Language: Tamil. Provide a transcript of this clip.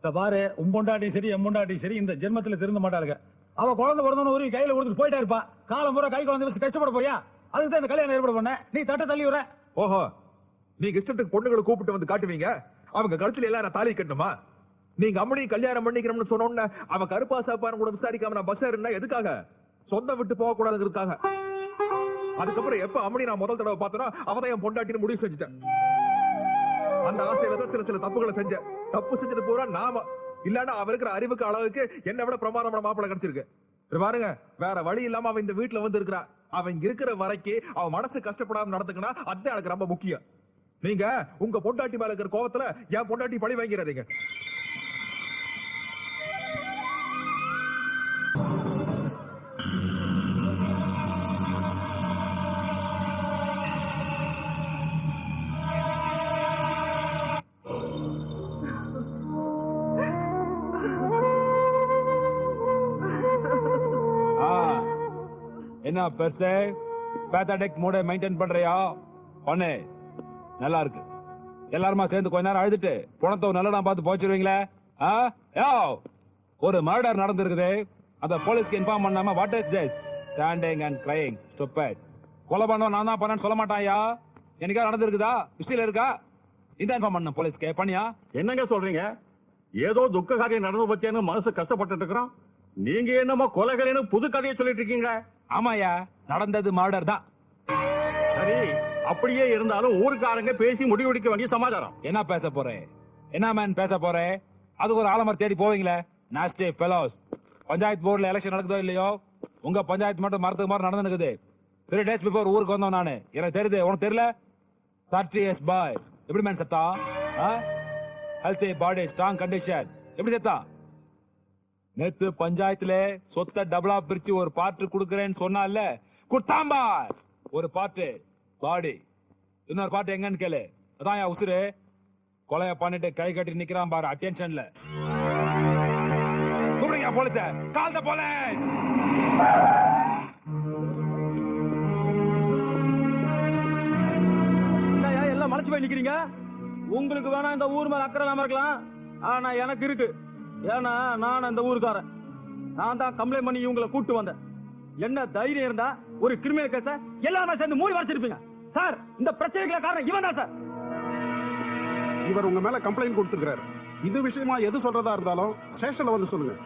இந்த பாரு உம்பொண்டாட்டியும் சரி எம்பொண்டாட்டியும் சரி இந்த ஜென்மத்துல திருந்த மாட்டாளுங்க. அவ குழந்தை பிறந்தவன ஒரு கையில கொடுத்துட்டு போயிட்டா இருப்பா. காலம் பூரா கை குழந்தை வச்சு கஷ்டப்பட போறியா? அதுக்கு தான் இந்த கல்யாணம் ஏற்பாடு பண்ண. நீ தட்ட தள்ளி விட. ஓஹோ, நீங்க இஷ்டத்துக்கு பொண்ணுகளை கூப்பிட்டு வந்து காட்டுவீங்க, அவங்க கழுத்துல எல்லாரும் தாலி கட்டணுமா? நீங்க அம்மனி கல்யாணம் பண்ணிக்கிறோம்னு சொன்னோன்னு அவ கருப்பா சாப்பாரு கூட விசாரிக்காம நான் பஸ் ஏறினா எதுக்காக? சொந்தம் விட்டு போக கூடாதுங்கிறதுக்காக. அதுக்கப்புறம் எப்ப அம்மனி நான் முதல் தடவை பார்த்தனா அவதான் என் பொண்டாட்டின்னு முடிவு செஞ்சுட்டேன். அந்த ஆசையில தான் சில தப்புகளை செஞ்சேன். தப்பு செஞ்சுட்டு போறா நாம இல்லன்னா அவ இருக்கிற அறிவுக்கு அளவுக்கு என்னை விட பிரமாதமான மாப்பிள்ளை கிடைச்சிருக்கு. பாருங்க, வேற வழி இல்லாம அவன் இந்த வீட்டுல வந்து இருக்கிறா. அவன் இங்க இருக்கிற வரைக்கும் அவன் மனசு கஷ்டப்படாம நடந்துக்கனா அதான் எனக்கு ரொம்ப முக்கியம். நீங்க உங்க பொண்டாட்டி மேல இருக்கிற கோவத்துல என் பொண்டாட்டி பழி வாங்கிறாதீங்க. என்ன பெருசே பேத்தாடிக் மூட மெயின்டைன் பண்றியா? பண்ணு, நல்லா இருக்கு. எல்லாருமா சேர்ந்து கொஞ்ச நேரம் அழுதுட்டு பணத்தை நல்லடா பார்த்து போச்சிருவீங்களே. ஒரு மர்டர் நடந்திருக்குது, அந்த போலீஸ்க்கு இன்ஃபார்ம் பண்ணாம what is this standing and crying stupid. கொலை பண்ணோம் நான் தான் பண்ணேன்னு சொல்ல மாட்டாயா? எனக்கா நடந்திருக்குதா? ஹிஸ்டரியில இருக்கா? இந்த இன்ஃபார்ம் பண்ண போலீஸ்க்கு பண்ணியா? என்னங்க சொல்றீங்க? ஏதோ துக்க காரியம் நடந்து பச்சேன்னு மனசு கஷ்டப்பட்டு இருக்கிறோம். நீங்க என்னமோ கொலைகளைன்னு புது கதையை சொல்லிட்டு இருக்கீங்க. ஆமாயா, நடந்தது மர்டர் தான். சரி, அப்படியே இருந்தாலும் ஊருக்காரங்க பேசி முடிவெடுக்க வேண்டிய சமாச்சாரம். என்ன பேச போறேன்? என்ன மேன் பேச போறேன்? அதுக்கு ஒரு ஆலமர் தேடி போவீங்களே, நாஸ்டி ஃபெலோஸ். பஞ்சாயத்து போர்டுல எலெக்ஷன் நடக்குதோ இல்லையோ, உங்க பஞ்சாயத்து மட்டும் மரத்துக்கு மாதிரி நடந்துக்குது. 3 days பிஃபோர் ஊருக்கு வந்தோம் நானு. எனக்கு தெரியுது, உனக்கு தெரியல? 30 years பாய். எப்படி மேன் செத்தா? ஹெல்த்தி பாடி, ஸ்ட்ராங் கண்டிஷன். எப்படி செத்தா? நேத்து பஞ்சாயத்துல சொத்தை டபுளா பிரிச்சு ஒரு பார்ட் குடுக்கறேன்னு சொன்னால, குடுத்தாம்பா. ஒரு பார்ட் பாடி, இன்னொரு பார்ட் எங்கன்னு கேளு. அதான் என் உசுரு. கொலைய பண்ணிட்டு கை கட்டி நிக்கிறான் பாரு அட்டென்ஷன்ல. கூப்பிடுங்க போலீஸ. கால் தி போலீஸ். என்னையா எல்லாம் மலைச்சு போய் நிக்கிறீங்க? உங்களுக்கு வேணா இந்த ஊர் மேல அக்கறை இல்லாம இருக்கலாம், ஆனா எனக்கு இருக்கு. ஏன்னா நான் அந்த ஊருக்காரன். நான் தான் கம்ப்ளைண்ட் பண்ணி இவங்களை கூட்டு வந்தேன். என்ன தைரியம் இருந்தா ஒரு கிரிமினல் கேஸ எல்லாரும் சேர்ந்து மூடி வச்சிருப்பீங்க. சார், இந்த பிரச்சனைக்கு காரணம் இவன் தான் சார். இவர் உங்க மேல கம்ப்ளைண்ட் கொடுத்திருக்காரு. இது விஷயமா எது சொல்றதா இருந்தாலும் ஸ்டேஷன்ல வந்து சொல்லுங்க.